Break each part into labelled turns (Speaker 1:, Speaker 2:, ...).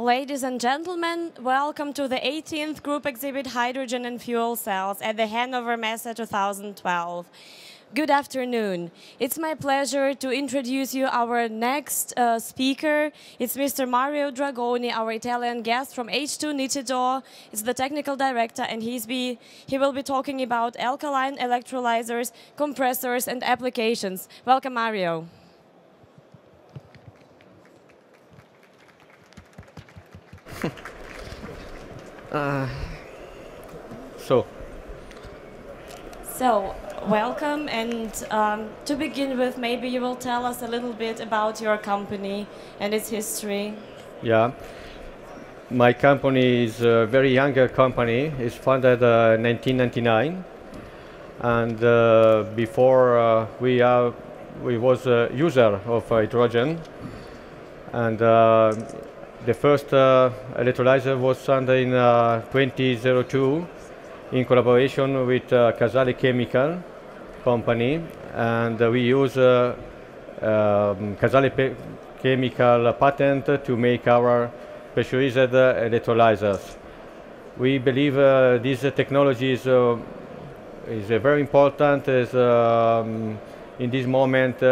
Speaker 1: Ladies and gentlemen, welcome to the 18th Group Exhibit Hydrogen and Fuel Cells at the Hannover MESSE 2012. Good afternoon. It's my pleasure to introduce you our next speaker. It's Mr. Mario Dragoni, our Italian guest from H2 Nitidor. He's the technical director, and he will be talking about alkaline electrolyzers, compressors, and applications. Welcome, Mario. So, welcome, and to begin with, maybe you will tell us a little bit about your company and its history.
Speaker 2: Yeah, my company is a very young company. It's founded in 1999, and before we was a user of hydrogen, and the first electrolyzer was founded in 2002 in collaboration with Casale Chemical company, and we use Casale Chemical patent to make our pressurized electrolyzers. We believe this technology is very important, in this moment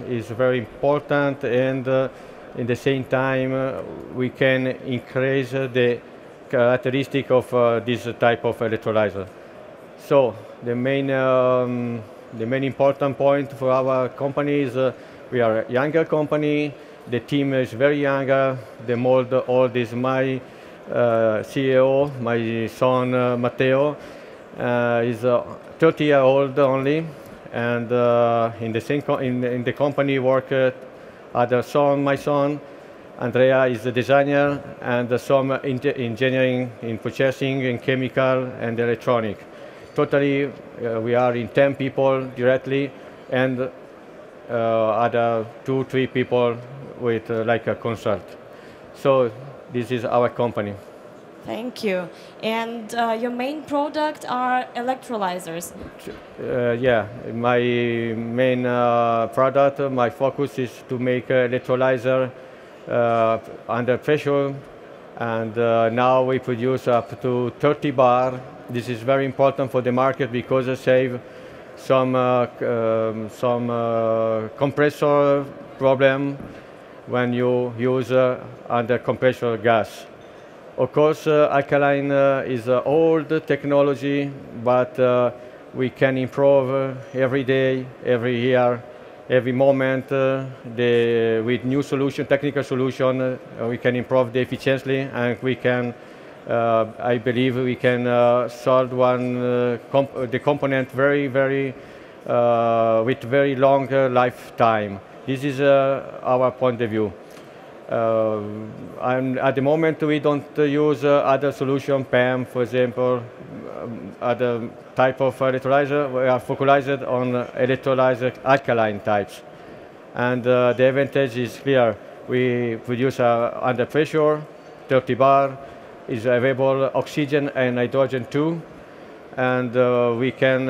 Speaker 2: is very important, and in the same time we can increase the characteristic of this type of electrolyzer. So the main important point for our company is we are a younger company. The team is very young. The mold old is my CEO, my son Matteo, is 30 years old only, and in the company work other son, my son. Andrea is the designer, and some engineering in purchasing, in chemical and electronic. Totally, we are in 10 people directly, and other 2-3 people with like a consult. So this is our company.
Speaker 1: Thank you. And your main product are electrolyzers.
Speaker 2: Yeah, my main product, my focus is to make electrolyzer under pressure, and now we produce up to 30 bar. This is very important for the market because it saves some compressor problem when you use under compressor gas. Of course, alkaline is old technology, but we can improve every day, every year, every moment. With new solution, technical solution, we can improve the efficiency, and we can, I believe, we can solve the component with very long lifetime. This is our point of view. And at the moment, we don't use other solution, PEM, for example, other type of electrolyzer. We are focused on electrolyzer alkaline types. And the advantage is clear. We produce under pressure, 30 bar, is available oxygen and hydrogen too. And we can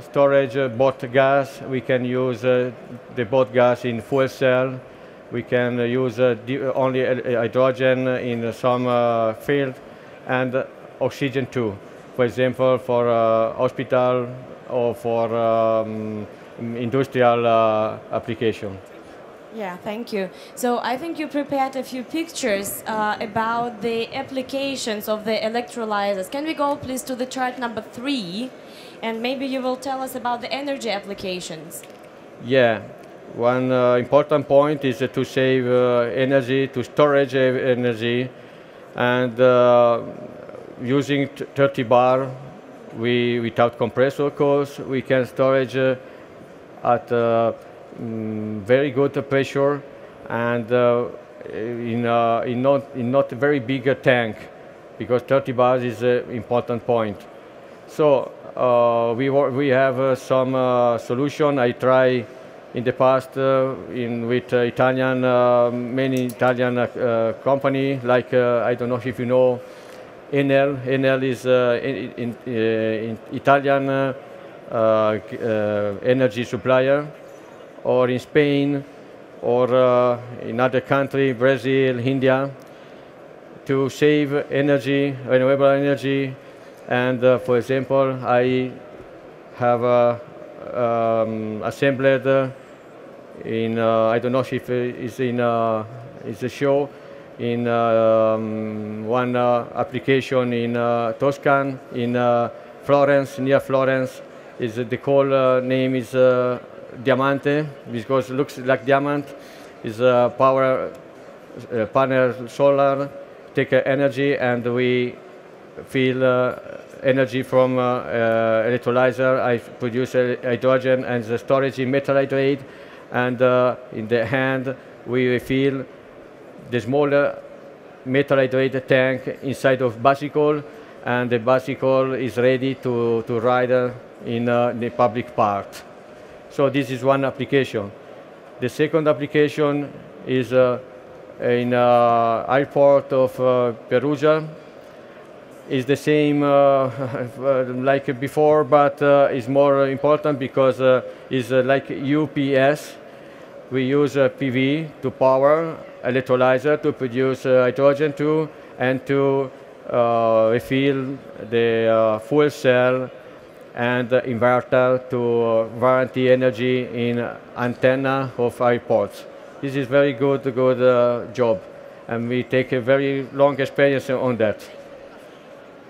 Speaker 2: storage both gas. We can use the both gas in fuel cell. We can use only hydrogen in some field, and oxygen too. For example, for hospital or for industrial application.
Speaker 1: Yeah, thank you. So I think you prepared a few pictures about the applications of the electrolyzers. Can we go please to the chart number 3, and maybe you will tell us about the energy applications.
Speaker 2: Yeah. One important point is to save energy, to storage energy, and using 30 bar, without compressor, of course, we can storage at very good pressure, and in not very big tank, because 30 bars is an important point. So we have some solution. I try in the past with Italian, many Italian company, like I don't know if you know Enel. Enel is in Italian energy supplier, or in Spain, or in other country, Brazil, India. to save energy, renewable energy. And for example, I have assembled in, I don't know if it's in it's a show, in one application in Toscan, in Florence, near Florence. The call name is Diamante, because it looks like diamond. It's a power panel solar, take energy, and we feel energy from electrolyzer. I produce hydrogen and the storage in metal hydrate, and in the hand we fill the smaller metal hydrate tank inside of bicycle, and the bicycle is ready to ride in the public park. So this is one application. The second application is in airport of Perugia. Is the same like before, but is more important because it's like UPS. We use PV to power electrolyzer to produce hydrogen too, and to refill the fuel cell and inverter to warranty energy in antenna of airports. This is very good job, and we take a very long experience on that.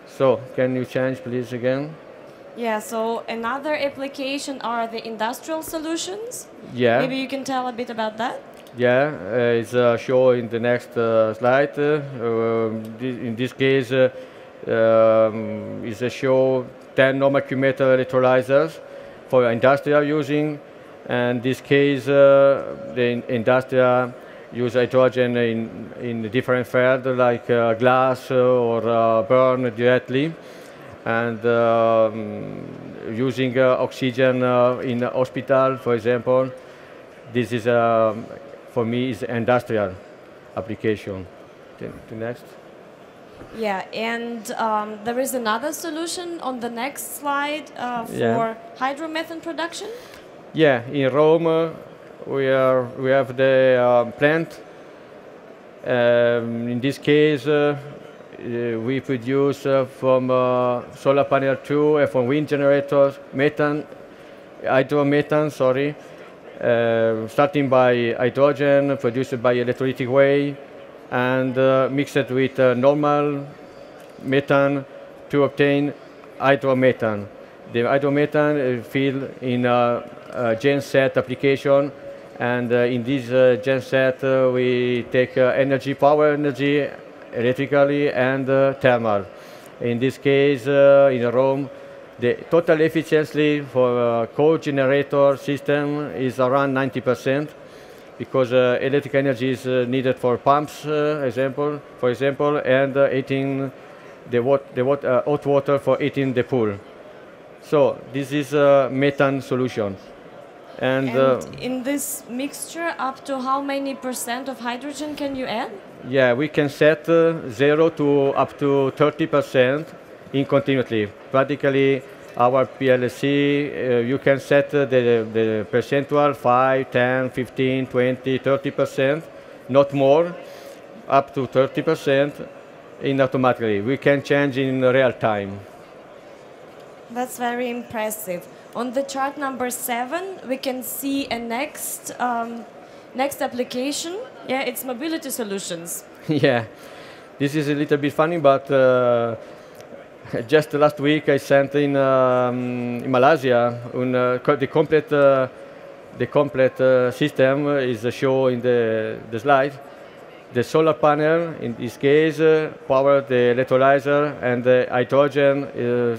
Speaker 2: So, can you change please again?
Speaker 1: Yeah, so another application are the industrial solutions.
Speaker 2: Yeah.
Speaker 1: Maybe you can tell a bit about that?
Speaker 2: Yeah, it's shown in the next slide. In this case, is a show 10 normal metal electrolyzers for industrial using. And this case, the industrial use hydrogen in different fields like glass or burn directly, and using oxygen in the hospital, for example. This is, for me, is industrial application. To next.
Speaker 1: Yeah, and there is another solution on the next slide for hydromethane production.
Speaker 2: Yeah, in Rome we have the plant. In this case, we produce from solar panel 2 and from wind generators hydromethane, sorry, starting by hydrogen produced by electrolytic way, and mixed with normal methane to obtain hydromethane. The hydromethane filled in a genset application, and in this genset we take power energy, electrically and thermal. In this case, in Rome, the total efficiency for co-generator system is around 90%, because electric energy is needed for pumps, for example, and heating hot water for heating the pool. So this is a methane solution. And
Speaker 1: in this mixture, up to how many % of hydrogen can you add?
Speaker 2: Yeah, we can set 0 to up to 30% in continuously. Practically, our PLC, you can set the percentual 5, 10, 15, 20, 30%, not more, up to 30% in automatically. We can change in real time.
Speaker 1: That's very impressive. On the chart number 7, we can see a next application. Yeah, it's mobility solutions.
Speaker 2: Yeah, this is a little bit funny, but just last week I sent in Malaysia the complete system is shown in the slide. The solar panel, in this case, power the electrolyzer, and the hydrogen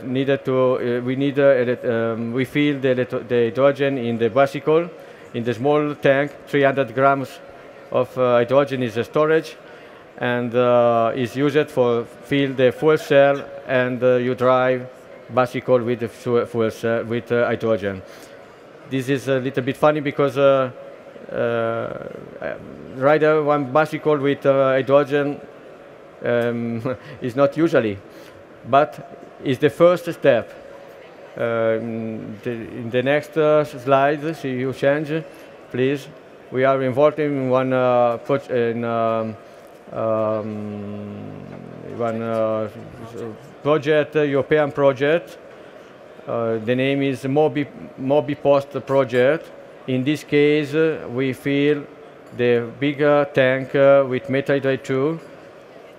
Speaker 2: needed to. We fill the hydrogen in the bicycle, in the small tank. 300 grams of hydrogen is the storage, and is used for fill the fuel cell, and you drive bicycle with the fuel cell with hydrogen. This is a little bit funny because. Ride one bicycle with hydrogen is not usually, but it's the first step. In the next slide, see you change, please. We are involved in one one project, European project. The name is Mobi Post project. In this case, we fill the bigger tank with metal hydride 2.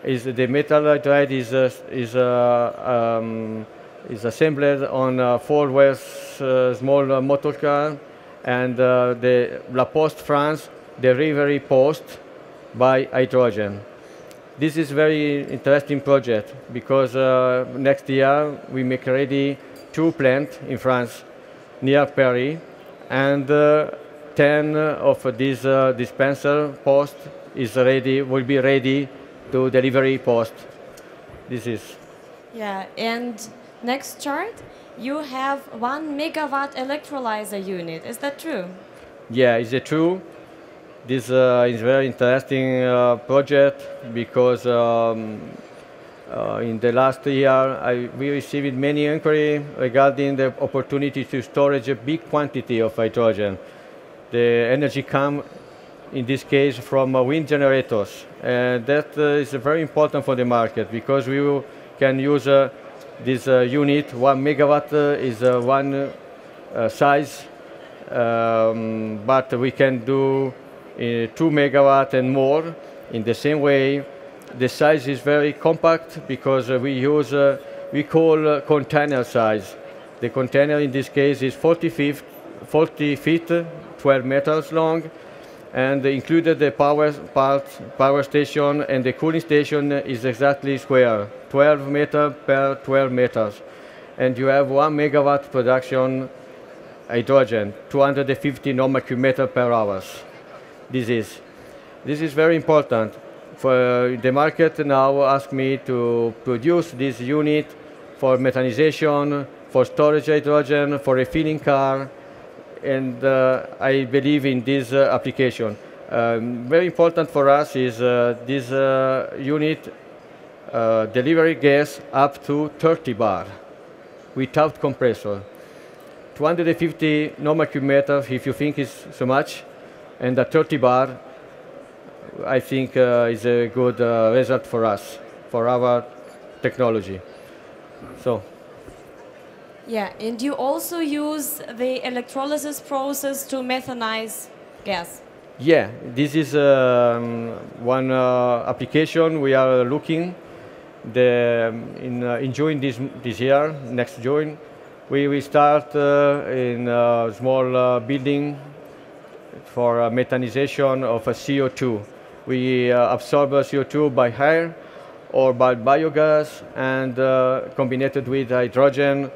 Speaker 2: The metal hydride is assembled on 4 wheels small motor car, and the La Poste France delivery post by hydrogen. This is very interesting project because next year we make ready 2 plants in France near Paris, and 10 of these dispenser post will be ready to delivery post. This is.
Speaker 1: Yeah, and next chart, you have 1 megawatt electrolyzer unit. Is that true?
Speaker 2: Yeah, is it true? This is a very interesting project because in the last year we received many inquiries regarding the opportunity to storage a big quantity of hydrogen. The energy comes, in this case, from wind generators, and that is very important for the market because we can use this unit. 1 megawatt is one size, but we can do 2 megawatt and more. In the same way, the size is very compact because we call container size. The container in this case is 40 feet, 12 meters long, and included the power station, and the cooling station is exactly square, 12 meters per 12 meters. And you have 1 megawatt production hydrogen, 250 normal cubic meter per hour. This is very important. For the market now ask me to produce this unit for methanization, for storage hydrogen, for refilling car, and I believe in this application. Very important for us is this unit delivery gas up to 30 bar without compressor. 250 normal cubic meters, if you think is so much, and a 30 bar, I think is a good result for us, for our technology. So.
Speaker 1: Yeah, and you also use the electrolysis process to methanize gas.
Speaker 2: Yeah, this is one application we are looking. In June this year, next June, we will start in a small building for methanization of CO2. We absorb CO2 by air or by biogas and combine it with hydrogen.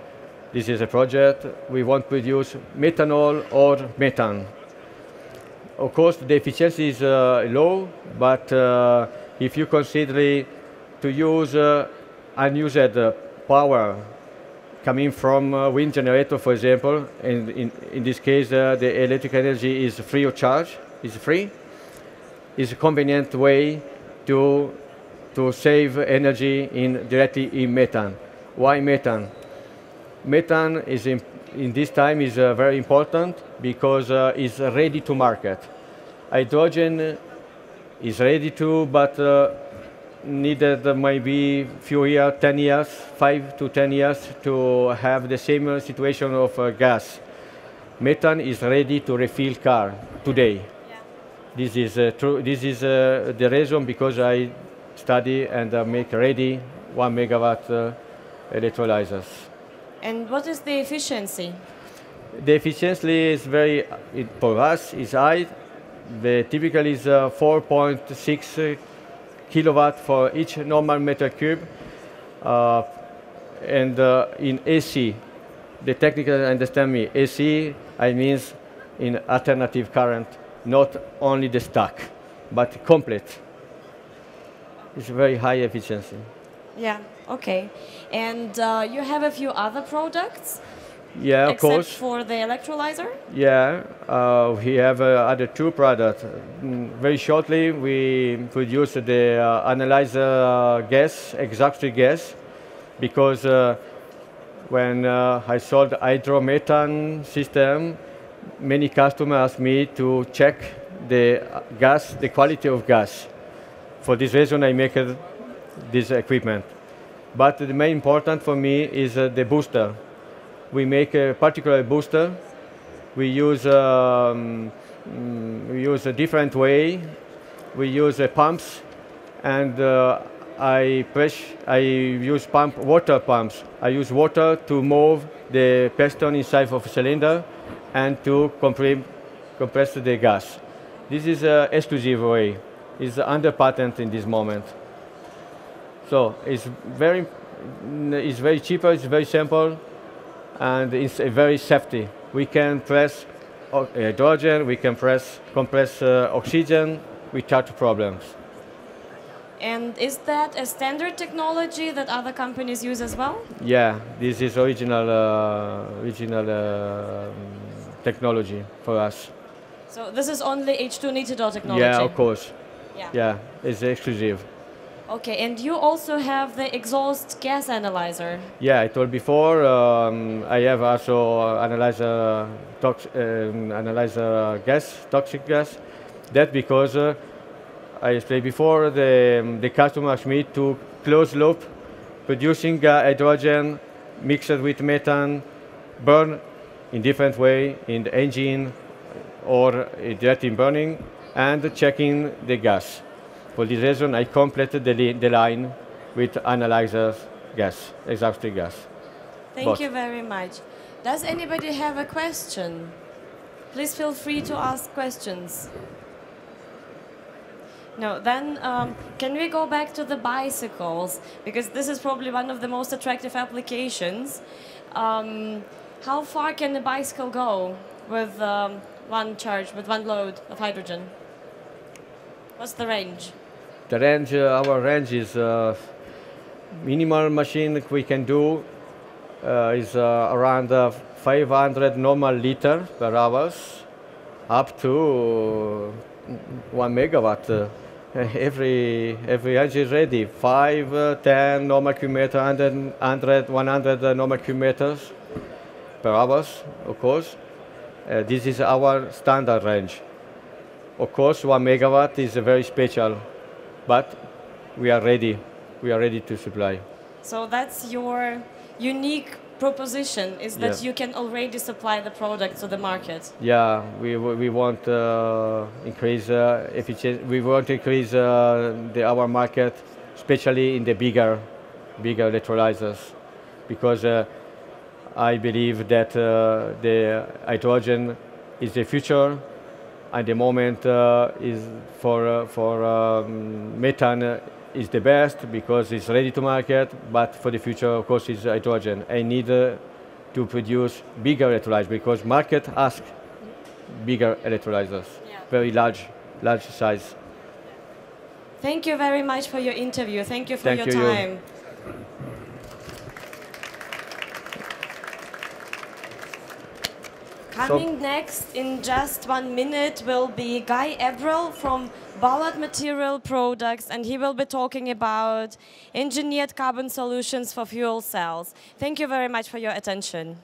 Speaker 2: This is a project. We want to produce methanol or methane. Of course, the efficiency is low, but if you consider to use unused power coming from wind generator, for example, and in this case, the electric energy is free of charge, is free. It's a convenient way to save energy directly in methane. Why methane? Methane is in this time is very important because it's ready to market. Hydrogen is ready to, but needed maybe few years, 10 years, 5 to 10 years to have the same situation of gas. Methane is ready to refill car today. Yeah. This is true. This is the reason because I study and make ready 1 megawatt electrolyzers.
Speaker 1: And what is the efficiency?
Speaker 2: The efficiency is for us is high. The typical is 4.6 kilowatt for each normal meter cube. And in AC, the technical understand me, AC, I means in alternative current, not only the stack, but complete. It's very high efficiency.
Speaker 1: Yeah, okay. And you have a few other products?
Speaker 2: Yeah, of course.
Speaker 1: Except for the electrolyzer?
Speaker 2: Yeah, we have other 2 products. Very shortly, we produce the analyzer gas, exhausted gas, because when I sold hydromethane system, many customers asked me to check the gas, the quality of gas. For this reason, I make this equipment. But the main important for me is the booster. We make a particular booster. We use a different way. We use pumps, and I use water pumps. I use water to move the piston inside of a cylinder and to compress the gas. This is an exclusive way. It's under patent in this moment. So it's very cheaper, it's very simple, and it's very safety. We can press hydrogen, we can compress oxygen without problems.
Speaker 1: And is that a standard technology that other companies use as well?
Speaker 2: Yeah, this is original technology for us.
Speaker 1: So this is only H2 Nitidor technology?
Speaker 2: Yeah, of course.
Speaker 1: Yeah.
Speaker 2: Yeah, it's exclusive.
Speaker 1: Okay, and you also have the exhaust gas analyzer.
Speaker 2: Yeah, I told before, I have also analyzer toxic gas. That because I explained before, the customer asked me to close loop, producing hydrogen mixed with methane, burn in different way in the engine or direct in burning, and checking the gas. For this reason, I completed the line with analyzers gas, exhaust gas.
Speaker 1: Thank you very much. Does anybody have a question? Please feel free to ask questions. No, then can we go back to the bicycles? Because this is probably one of the most attractive applications. How far can a bicycle go with one charge, with one load of hydrogen? What's the range?
Speaker 2: The range, our range is minimal machine we can do is around 500 normal liters per hour, up to 1 megawatt. Every engine is ready. 5, 10 normal cubic meters, 100 normal cubic meters per hour, of course. This is our standard range. Of course, 1 megawatt is very special, but we are ready. We are ready to supply.
Speaker 1: So that's your unique proposition, is that you can already supply the product to the market.
Speaker 2: Yeah, we want to increase efficiency. We want to increase our market, especially in the bigger electrolyzers, because I believe that the hydrogen is the future. At the moment, is for methane is the best because it's ready to market. But for the future, of course, is hydrogen. I need to produce bigger electrolyzers because market asks bigger electrolyzers, very large size.
Speaker 1: Thank you very much for your interview. Thank you for your time. Coming next in just 1 minute will be Guy Abril from Ballard Material Products, and he will be talking about engineered carbon solutions for fuel cells. Thank you very much for your attention.